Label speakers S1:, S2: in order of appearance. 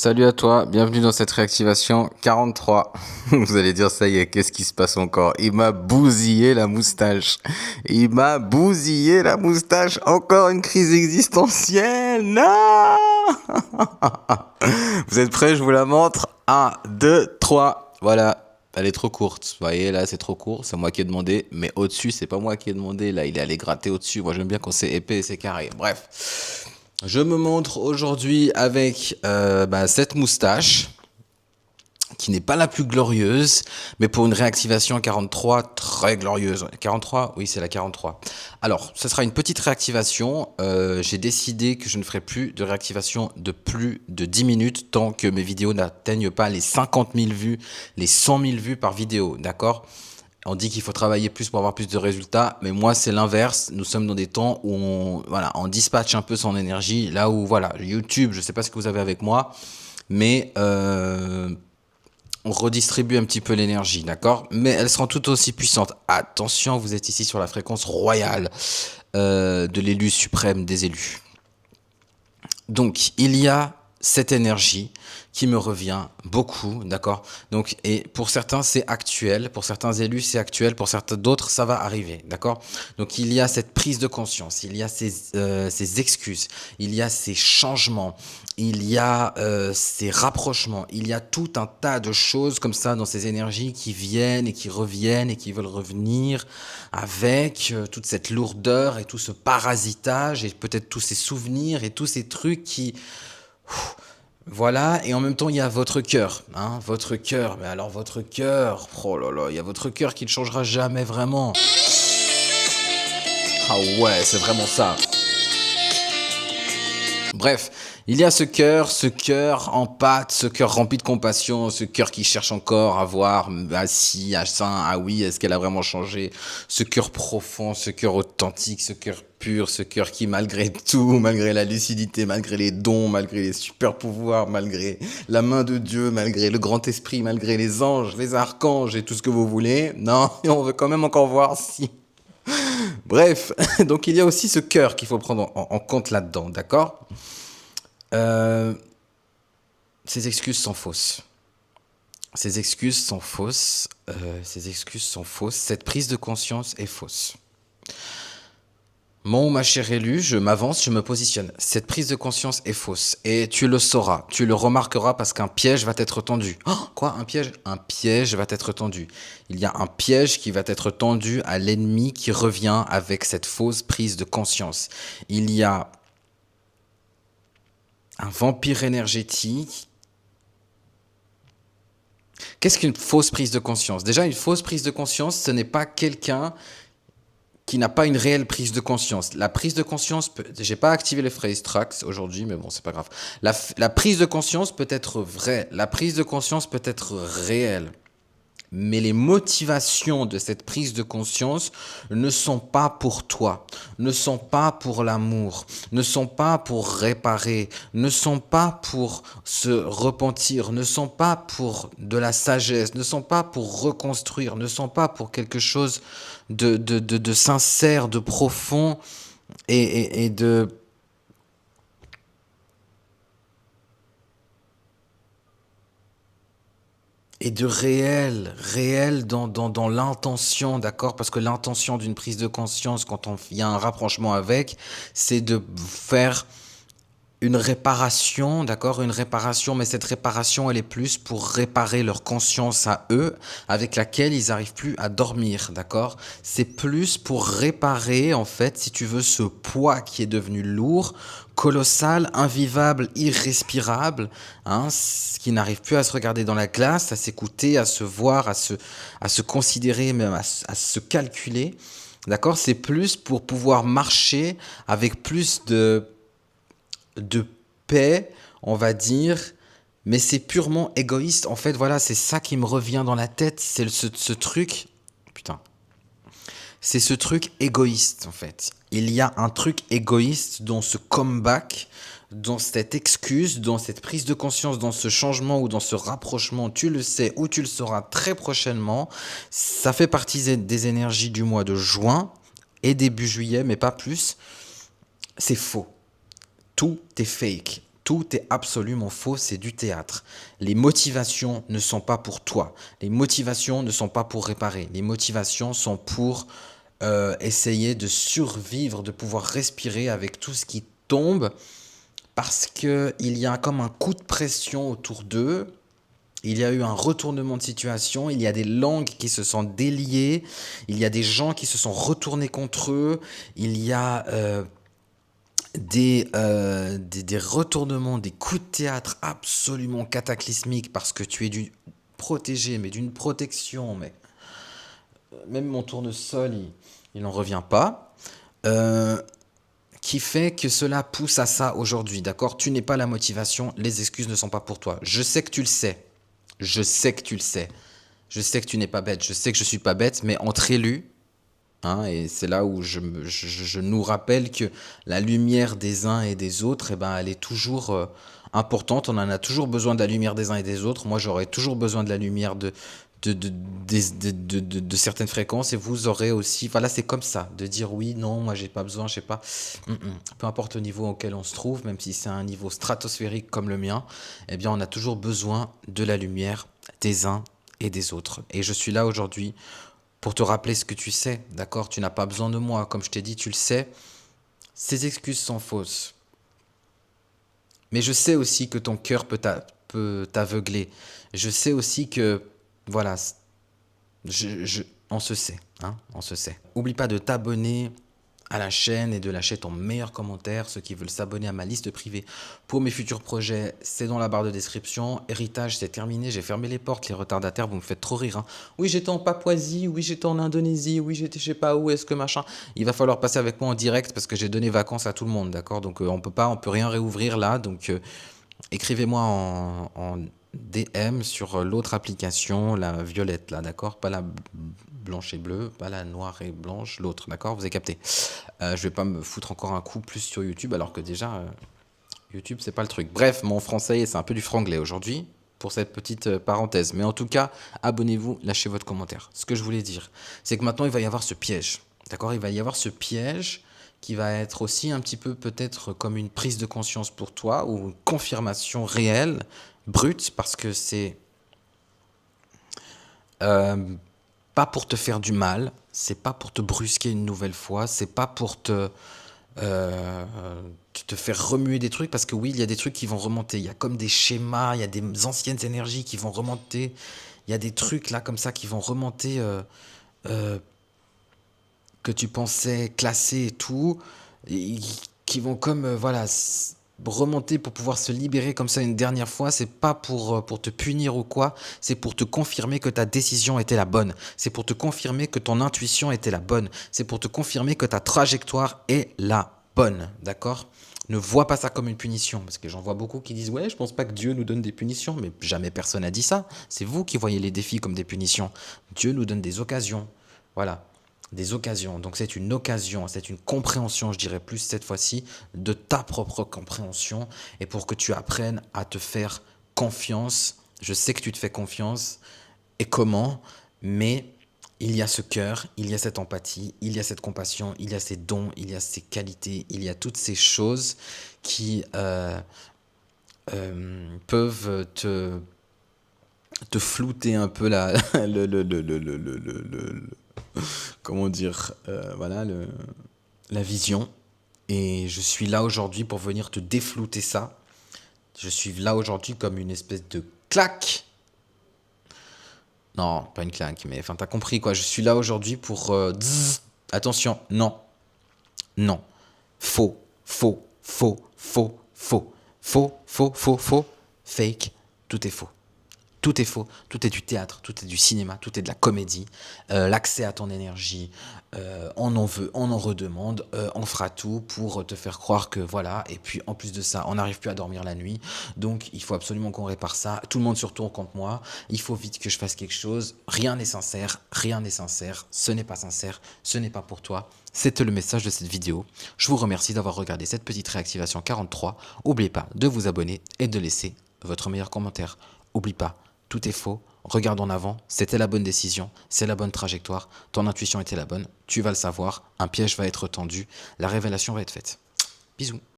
S1: Salut à toi, bienvenue dans cette réactivation 43. Vous allez dire ça y est, qu'est-ce qui se passe encore? Il m'a bousillé la moustache. Il m'a bousillé la moustache. Encore une crise existentielle. Non. Vous êtes prêts? Je vous la montre. Un, 2, 3. Voilà. Elle est trop courte. Vous voyez, là, c'est trop court. C'est moi qui ai demandé. Mais au-dessus, c'est pas moi qui ai demandé. Là, il est allé gratter au-dessus. Moi, j'aime bien quand c'est épais et c'est carré. Bref. Je me montre aujourd'hui avec cette moustache qui n'est pas la plus glorieuse, mais pour une réactivation 43, très glorieuse. 43, oui, c'est la 43. Alors, ce sera une petite réactivation. J'ai décidé que je ne ferai plus de réactivation de plus de 10 minutes tant que mes vidéos n'atteignent pas les 50 000 vues, les 100 000 vues par vidéo, d'accord ? On dit qu'il faut travailler plus pour avoir plus de résultats, mais moi c'est l'inverse. Nous sommes dans des temps où on dispatche un peu son énergie. Là où voilà, YouTube, je ne sais pas ce que vous avez avec moi, mais on redistribue un petit peu l'énergie, d'accord? Mais elles seront tout aussi puissantes. Attention, vous êtes ici sur la fréquence royale de l'élu suprême des élus. Donc il y a cette énergie qui me revient beaucoup, d'accord? Donc, et pour certains, c'est actuel, pour certains élus, c'est actuel, pour certains d'autres, ça va arriver, d'accord? Donc, il y a cette prise de conscience, il y a ces excuses, il y a ces changements, il y a ces rapprochements, il y a tout un tas de choses comme ça dans ces énergies qui viennent et qui reviennent et qui veulent revenir avec toute cette lourdeur et tout ce parasitage et peut-être tous ces souvenirs et tous ces trucs qui... Voilà, et en même temps, il y a votre cœur, hein, votre cœur. Mais alors, votre cœur, oh là là, il y a votre cœur qui ne changera jamais vraiment. Ah ouais, c'est vraiment ça. Bref, il y a ce cœur en pâte, ce cœur rempli de compassion, ce cœur qui cherche encore à voir, ah si, ah ça, ah oui, est-ce qu'elle a vraiment changé? Ce cœur profond, ce cœur authentique, ce cœur pur, ce cœur qui, malgré tout, malgré la lucidité, malgré les dons, malgré les super pouvoirs, malgré la main de Dieu, malgré le grand esprit, malgré les anges, les archanges et tout ce que vous voulez, non, on veut quand même encore voir si... Bref, donc il y a aussi ce cœur qu'il faut prendre en compte là-dedans, d'accord? euh, Ces excuses sont fausses. Ces excuses sont fausses. Ces excuses sont fausses. Cette prise de conscience est fausse. Mon ou ma chère élue, je m'avance, je me positionne. Cette prise de conscience est fausse. Et tu le sauras, tu le remarqueras parce qu'un piège va être tendu. Oh, quoi, un piège? Un piège va être tendu. Il y a un piège qui va être tendu à l'ennemi qui revient avec cette fausse prise de conscience. Il y a un vampire énergétique. Qu'est-ce qu'une fausse prise de conscience? Déjà, une fausse prise de conscience, ce n'est pas quelqu'un qui n'a pas une réelle prise de conscience. La prise de conscience, j'ai pas activé les phrase tracks aujourd'hui, mais bon, c'est pas grave. La prise de conscience peut être vraie, la prise de conscience peut être réelle. Mais les motivations de cette prise de conscience ne sont pas pour toi, ne sont pas pour l'amour, ne sont pas pour réparer, ne sont pas pour se repentir, ne sont pas pour de la sagesse, ne sont pas pour reconstruire, ne sont pas pour quelque chose de sincère, de profond et de réel dans l'intention, d'accord? Parce que l'intention d'une prise de conscience, quand il y a un rapprochement avec, c'est de faire une réparation, d'accord? Une réparation, mais cette réparation, elle est plus pour réparer leur conscience à eux, avec laquelle ils n'arrivent plus à dormir, d'accord? C'est plus pour réparer, en fait, si tu veux, ce poids qui est devenu lourd, colossal, invivable, irrespirable, hein, qui n'arrive plus à se regarder dans la glace, à s'écouter, à se voir, à se considérer, même à se calculer, d'accord? C'est plus pour pouvoir marcher avec plus de paix, on va dire, mais c'est purement égoïste. En fait, voilà, c'est ça qui me revient dans la tête, c'est ce truc, putain, c'est ce truc égoïste, en fait. Il y a un truc égoïste dans ce comeback, dans cette excuse, dans cette prise de conscience, dans ce changement ou dans ce rapprochement, tu le sais ou tu le sauras très prochainement. Ça fait partie des énergies du mois de juin et début juillet, mais pas plus. C'est faux. Tout est fake. Tout est absolument faux, c'est du théâtre. Les motivations ne sont pas pour toi. Les motivations ne sont pas pour réparer. Les motivations sont pour essayer de survivre, de pouvoir respirer avec tout ce qui tombe, parce qu'il y a comme un coup de pression autour d'eux. Il y a eu un retournement de situation, il y a des langues qui se sont déliées, il y a des gens qui se sont retournés contre eux, il y a des retournements, des coups de théâtre absolument cataclysmiques parce que tu es protégé, mais d'une protection, mais même mon tournesol, il n'en revient pas, qui fait que cela pousse à ça aujourd'hui, d'accord? Tu n'es pas la motivation, les excuses ne sont pas pour toi. Je sais que tu le sais. Je sais que tu le sais. Je sais que tu n'es pas bête. Je sais que je suis pas bête, mais entre élus, hein, et c'est là où je nous rappelle que la lumière des uns et des autres, eh ben, elle est toujours importante. On en a toujours besoin de la lumière des uns et des autres. Moi, j'aurai toujours besoin de la lumière de certaines fréquences, et vous aurez aussi, voilà, c'est comme ça, de dire oui, non, moi j'ai pas besoin, je sais pas. Peu importe le niveau auquel on se trouve, même si c'est un niveau stratosphérique comme le mien, eh bien on a toujours besoin de la lumière des uns et des autres. Et je suis là aujourd'hui pour te rappeler ce que tu sais, d'accord? Tu n'as pas besoin de moi, comme je t'ai dit, tu le sais. Ces excuses sont fausses. Mais je sais aussi que ton cœur peut t'aveugler. Je sais aussi que, voilà, on se sait, hein, on se sait. Oublie pas de t'abonner à la chaîne et de lâcher ton meilleur commentaire. Ceux qui veulent s'abonner à ma liste privée pour mes futurs projets, c'est dans la barre de description. Héritage, c'est terminé, j'ai fermé les portes. Les retardataires, vous me faites trop rire, hein. Oui, j'étais en Papouasie, oui, j'étais en Indonésie, oui, j'étais je sais pas où, est-ce que machin. Il va falloir passer avec moi en direct parce que j'ai donné vacances à tout le monde, d'accord? Donc on peut rien réouvrir là. Donc écrivez-moi en DM sur l'autre application, la violette là, d'accord? Pas la blanche et bleue, pas la noire et blanche, l'autre, d'accord? Vous avez capté. Je vais pas me foutre encore un coup plus sur YouTube alors que déjà YouTube c'est pas le truc. Bref, mon français c'est un peu du franglais aujourd'hui pour cette petite parenthèse. Mais en tout cas, abonnez-vous, lâchez votre commentaire. Ce que je voulais dire, c'est que maintenant il va y avoir ce piège, d'accord? Il va y avoir ce piège qui va être aussi un petit peu peut-être comme une prise de conscience pour toi ou une confirmation réelle, brute, parce que c'est euh, pas pour te faire du mal, c'est pas pour te brusquer une nouvelle fois, c'est pas pour euh, te faire remuer des trucs, parce que oui, il y a des trucs qui vont remonter, il y a comme des schémas, il y a des anciennes énergies qui vont remonter, il y a des trucs là comme ça qui vont remonter, euh, que tu pensais classer et tout, et qui vont comme voilà remonter pour pouvoir se libérer comme ça une dernière fois. C'est pas pour te punir ou quoi, c'est pour te confirmer que ta décision était la bonne, c'est pour te confirmer que ton intuition était la bonne, c'est pour te confirmer que ta trajectoire est la bonne, d'accord? Ne vois pas ça comme une punition, parce que j'en vois beaucoup qui disent ouais, je pense pas que Dieu nous donne des punitions, mais jamais personne n'a dit ça. C'est vous qui voyez les défis comme des punitions. Dieu nous donne des occasions. Voilà, des occasions. Donc c'est une occasion, c'est une compréhension, je dirais plus cette fois-ci, de ta propre compréhension, et pour que tu apprennes à te faire confiance. Je sais que tu te fais confiance, et comment, mais il y a ce cœur, il y a cette empathie, il y a cette compassion, il y a ces dons, il y a ces qualités, il y a toutes ces choses qui peuvent te flouter un peu comment dire, voilà, la vision. Et je suis là aujourd'hui pour venir te déflouter ça. Je suis là aujourd'hui comme une espèce de claque. Non, pas une claque, mais enfin, t'as compris quoi. Je suis là aujourd'hui pour. Attention, non, non. Faux, faux, faux, faux, faux. Faux, faux, faux, faux. Fake, tout est faux. Tout est faux, tout est du théâtre, tout est du cinéma, tout est de la comédie. L'accès à ton énergie, on en veut, on en redemande, on fera tout pour te faire croire que voilà. Et puis en plus de ça, on n'arrive plus à dormir la nuit. Donc il faut absolument qu'on répare ça. Tout le monde se retourne contre moi. Il faut vite que je fasse quelque chose. Rien n'est sincère, rien n'est sincère. Ce n'est pas sincère, ce n'est pas pour toi. C'était le message de cette vidéo. Je vous remercie d'avoir regardé cette petite réactivation 43. N'oubliez pas de vous abonner et de laisser votre meilleur commentaire. Oublie pas, tout est faux, regarde en avant, c'était la bonne décision, c'est la bonne trajectoire, ton intuition était la bonne, tu vas le savoir, un piège va être tendu, la révélation va être faite. Bisous.